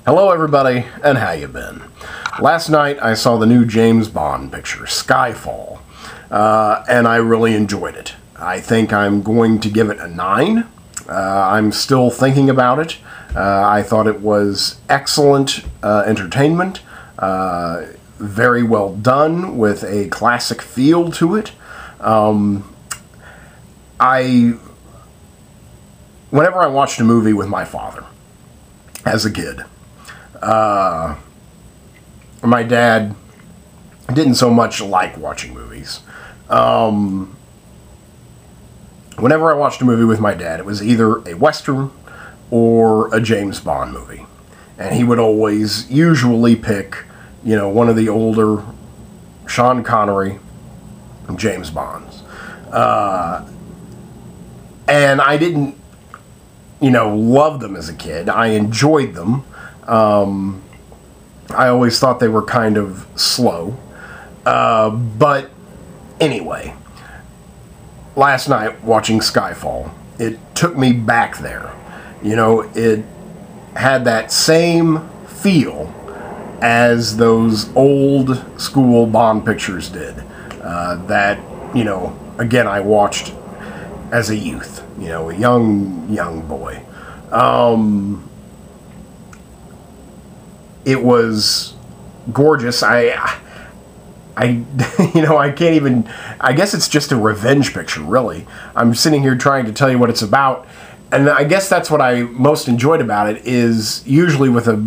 Hello everybody, and how you been? Last night I saw the new James Bond picture, Skyfall, and I really enjoyed it. I think I'm going to give it a 9. I'm still thinking about it. I thought it was excellent entertainment, very well done with a classic feel to it. Whenever I watched a movie with my father as a kid, my dad didn't so much like watching movies. Whenever I watched a movie with my dad, it was either a Western or a James Bond movie. And he would always usually pick, one of the older Sean Connery James Bonds. And I didn't, love them as a kid. I enjoyed them. I always thought they were kind of slow. But anyway, last night watching Skyfall, it took me back there. It had that same feel as those old school Bond pictures did. That, again, I watched as a youth, a young boy. It was gorgeous. I can't even, I guess it's just a revenge picture, really. I'm sitting here trying to tell you what it's about, and I guess that's what I most enjoyed about it, is usually with a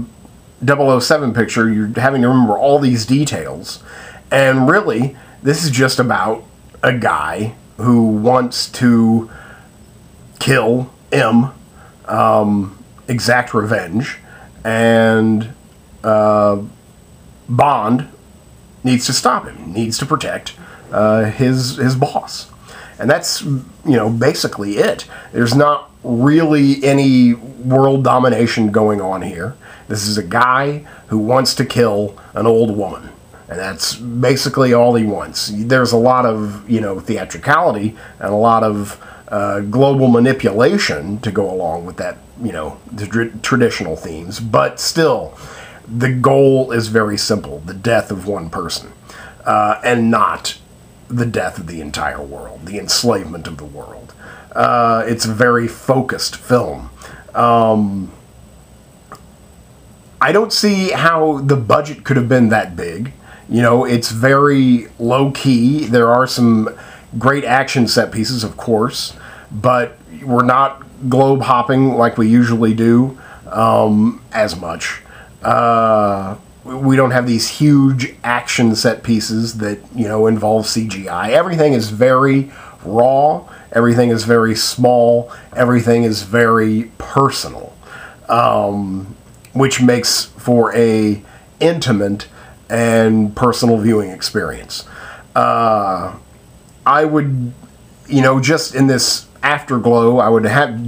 007 picture, you're having to remember all these details, and really, this is just about a guy who wants to kill M, exact revenge, and Bond needs to stop him, needs to protect his boss. And that's, basically it. There's not really any world domination going on here. This is a guy who wants to kill an old woman. And that's basically all he wants. There's a lot of, theatricality and a lot of global manipulation to go along with that, the traditional themes. But still, the goal is very simple: the death of one person, and not the death of the entire world, the enslavement of the world. It's a very focused film. I don't see how the budget could have been that big. It's very low-key. There are some great action set pieces, of course, but we're not globe-hopping like we usually do as much. We don't have these huge action set pieces that, involve CGI. Everything is very raw. Everything is very small. Everything is very personal, which makes for a intimate and personal viewing experience. I would, just in this afterglow, I would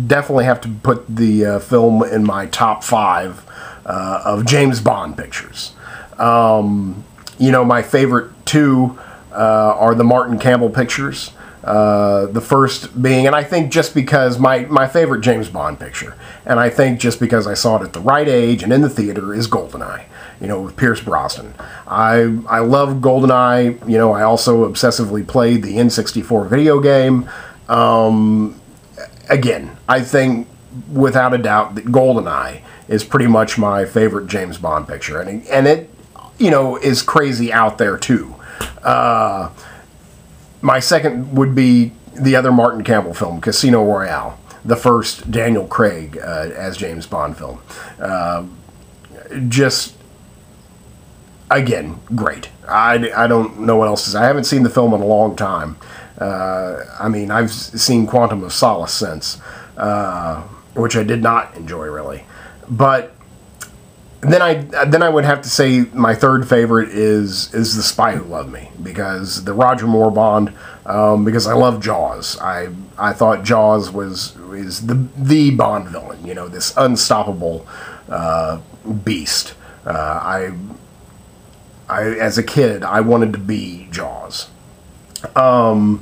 definitely have to put the film in my top 5 of James Bond pictures. My favorite 2 are the Martin Campbell pictures. The first being, and I think just because my favorite James Bond picture, and I think just because I saw it at the right age and in the theater, is GoldenEye, with Pierce Brosnan. I love GoldenEye. I also obsessively played the N64 video game. Again, I think without a doubt that GoldenEye is pretty much my favorite James Bond picture, and it is crazy out there too. My second would be the other Martin Campbell film, Casino Royale, the first Daniel Craig as James Bond film. Just, again, great. I don't know what else to say. I haven't seen the film in a long time. I've seen Quantum of Solace since, which I did not enjoy really. But then I would have to say my third favorite is The Spy Who Loved Me, because the Roger Moore Bond, because I love Jaws. I thought Jaws is the Bond villain, this unstoppable beast. As a kid, I wanted to be Jaws. And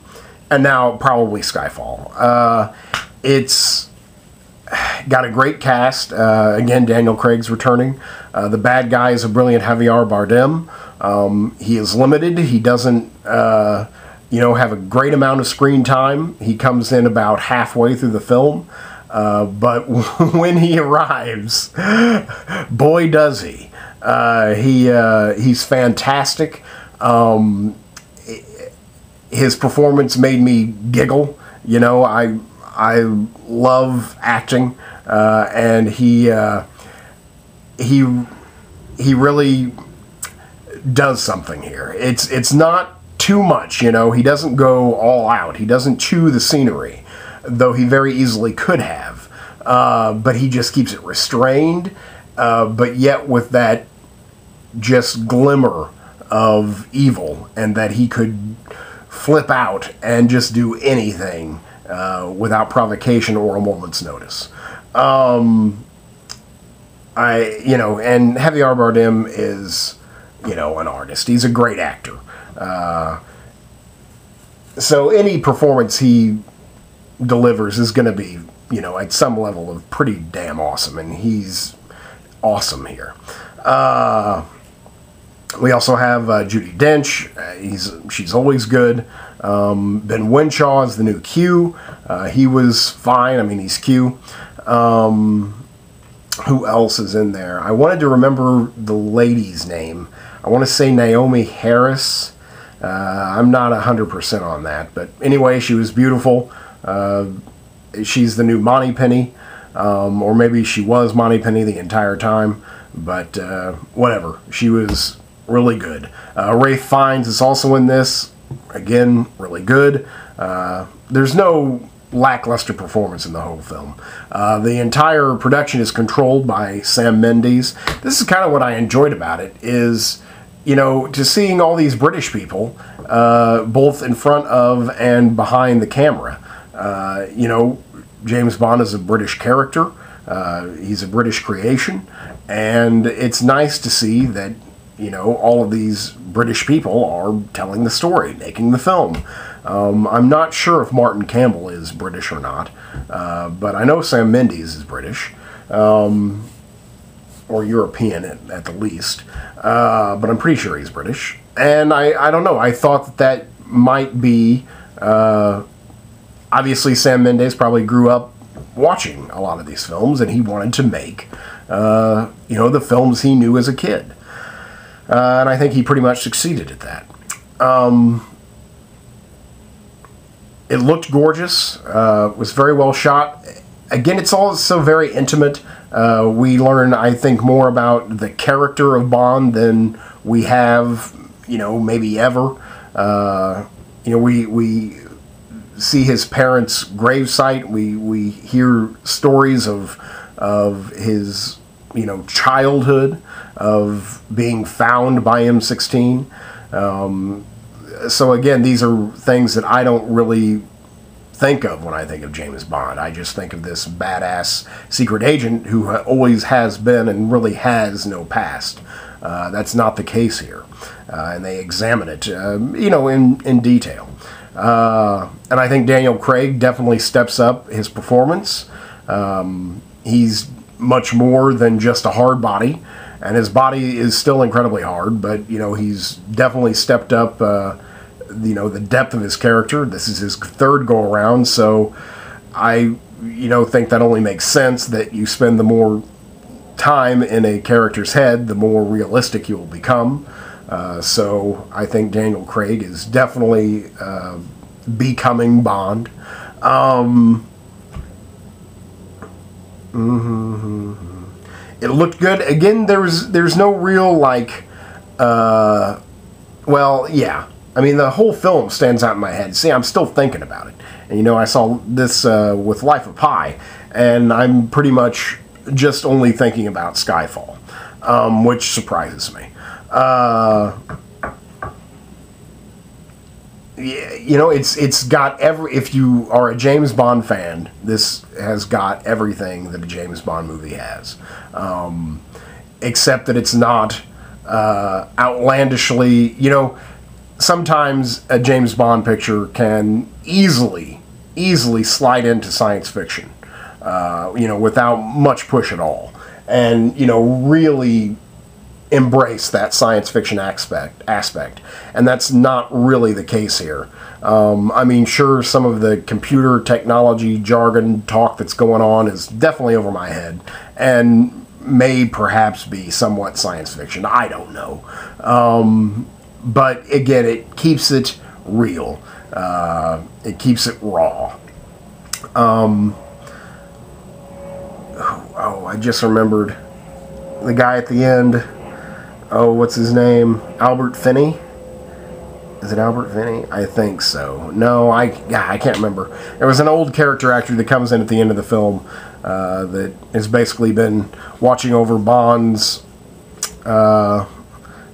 now probably Skyfall. It's got a great cast. Again, Daniel Craig's returning. The bad guy is a brilliant Javier Bardem. He is limited. He doesn't, have a great amount of screen time. He comes in about halfway through the film. But when he arrives, boy does he. He's fantastic. His performance made me giggle. I love acting, and he really does something here. It's not too much, He doesn't go all out. He doesn't chew the scenery, though he very easily could have. But he just keeps it restrained, but yet with that just glimmer of evil, and that he could flip out and just do anything without provocation or a moment's notice. And Javier Bardem is, an artist. He's a great actor. So any performance he delivers is going to be, at some level of pretty damn awesome, and he's awesome here. We also have Judi Dench. She's always good. Ben Whishaw is the new Q. He was fine. I mean, he's Q. Who else is in there? I wanted to remember the lady's name. I want to say Naomi Harris. I'm not 100% on that. But anyway, she was beautiful. She's the new Moneypenny. Or maybe she was Moneypenny the entire time. But whatever. She was really good. Ralph Fiennes is also in this. Again, really good. There's no lackluster performance in the whole film. The entire production is controlled by Sam Mendes. This is kind of what I enjoyed about it, is, to seeing all these British people, both in front of and behind the camera. James Bond is a British character. He's a British creation. And it's nice to see that, all of these British people are telling the story, making the film. I'm not sure if Martin Campbell is British or not, but I know Sam Mendes is British, or European at the least, but I'm pretty sure he's British. And I don't know, I thought that might be, obviously Sam Mendes probably grew up watching a lot of these films, and he wanted to make, the films he knew as a kid. And I think he pretty much succeeded at that. It looked gorgeous. Was very well shot. Again, it's also very intimate. We learn, I think, more about the character of Bond than we have, maybe ever. We see his parents' gravesite. We hear stories of his, childhood, of being found by M16. So again, these are things that I don't really think of when I think of James Bond. I just think of this badass secret agent who always has been and really has no past. That's not the case here. And they examine it, in detail. And I think Daniel Craig definitely steps up his performance. He's much more than just a hard body. And his body is still incredibly hard, but, he's definitely stepped up, the depth of his character. This is his third go-around, so I, think that only makes sense that you spend the more time in a character's head, the more realistic you will become. So I think Daniel Craig is definitely becoming Bond. It looked good. Again, there's no real, well, yeah. I mean, the whole film stands out in my head. See, I'm still thinking about it. And, I saw this with Life of Pi, and I'm pretty much just only thinking about Skyfall, which surprises me. It's got if you are a James Bond fan, this has got everything that a James Bond movie has, except that it's not outlandishly. Sometimes a James Bond picture can easily slide into science fiction, without much push at all. And, really embrace that science fiction aspect. And that's not really the case here. I mean, sure, some of the computer technology jargon talk that's going on is definitely over my head, and may perhaps be somewhat science fiction. I don't know. But again, it keeps it real. It keeps it raw. I just remembered the guy at the end. Oh, what's his name? Albert Finney? Is it Albert Finney? I think so. No, I can't remember. There was an old character actor that comes in at the end of the film that has basically been watching over Bond's, I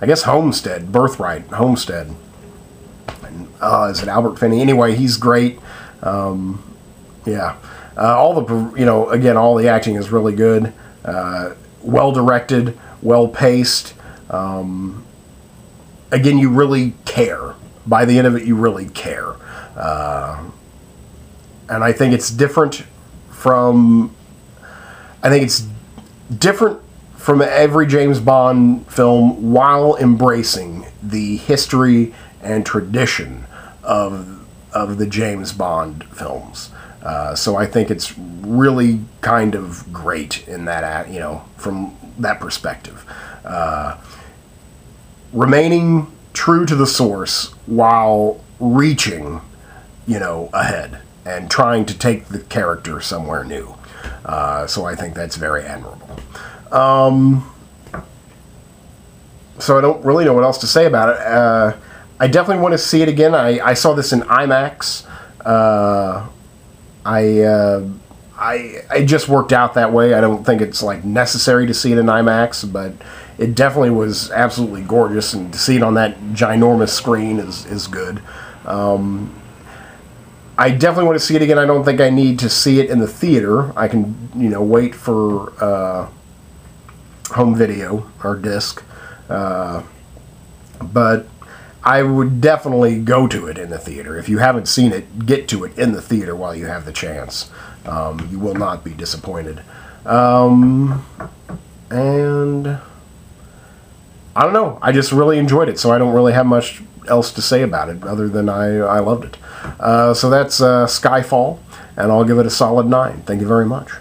guess, birthright homestead. And, is it Albert Finney? Anyway, he's great. Yeah. All the, again, all the acting is really good. Well directed, well paced. Again, you really care. By the end of it, you really care. And I think it's different from every James Bond film, while embracing the history and tradition of the James Bond films. So I think it's really kind of great in that, from that perspective. Remaining true to the source while reaching, ahead and trying to take the character somewhere new. So I think that's very admirable. So I don't really know what else to say about it. I definitely want to see it again. I saw this in IMAX. It just worked out that way. I don't think it's necessary to see it in IMAX, but it definitely was absolutely gorgeous, and to see it on that ginormous screen is good. I definitely want to see it again. I don't think I need to see it in the theater. I can, wait for home video or disc. But I would definitely go to it in the theater. If you haven't seen it, get to it in the theater while you have the chance. You will not be disappointed. And I don't know. I just really enjoyed it, so I don't really have much else to say about it other than I loved it. So that's Skyfall, and I'll give it a solid 9. Thank you very much.